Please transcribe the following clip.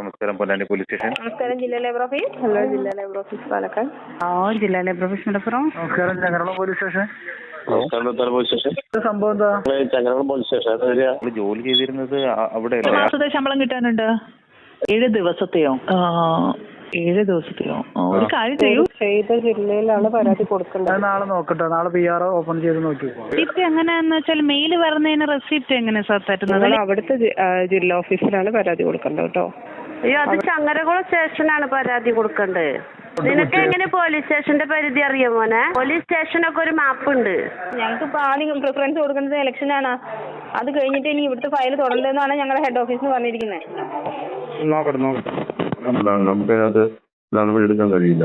നമസ്കാരം, Ponnani police station. നമസ്കാരം, ജില്ലാ ലേബർ ഓഫീസ്. ഹലോ, ജില്ലാ ലേബർ ഓഫീസ് പാലക്കാട്. ജില്ലാ ലേബർ ഓഫീസ് മലപ്പുറം. നമസ്കാരം, Changaramkulam police station. Police station. സംഭവം എന്താ? Changaramkulam police station. ജോലി ചെയ്തിരുന്നത് അവിടെ മാസത്തെ ശമ്പളം കിട്ടാനുണ്ട്. 7 ദിവസത്തെയോ? 7 ദിവസത്തെയോ? ഒരു കാര്യം ചെയ്യൂ, ചെയ്ത ജില്ലയിലാണ് പരാതി കൊടുക്കേണ്ടത്. നാളെ നോക്കട്ടെ, നാളെ PR ഓപ്പൺ ചെയ്ത് നോക്കി. റെസിപ്റ്റ് എങ്ങനെയാന്ന് വെച്ചാൽ മെയിൽ വരുന്നതിന് റെസിപ്റ്റ് എങ്ങനെ സാർ തരുന്നത്? അവിടുത്തെ ജില്ലാ ഓഫീസിലാണ് പരാതി കൊടുക്കേണ്ടത് കേട്ടോ. അയ്യോ, അത് ചങ്ങരകുളം സ്റ്റേഷനാണ് പരാതി കൊടുക്കേണ്ടത്. നിനക്ക് എങ്ങനെ പോലീസ് സ്റ്റേഷന്റെ പരിധി അറിയാം മോനെ? പോലീസ് സ്റ്റേഷനൊക്കെ ഒരു മാപ്പ് ഉണ്ട്. ഞങ്ങൾക്ക് ഇപ്പോൾ ആദ്യം പ്രിഫറൻസ് കൊടുക്കുന്നത് ഇലക്ഷനാണ്. അത് കഴിഞ്ഞിട്ട് ഇനി ഇവിടുത്തെ ഫയൽ തുടരേണ്ടതെന്നാണ് ഞങ്ങളുടെ ഹെഡ് ഓഫീസിൽ നിന്ന് പറഞ്ഞിരിക്കുന്നത്. നോക്കട്ടെ, നമുക്കത് നടപടി എടുക്കാൻ കഴിയില്ല.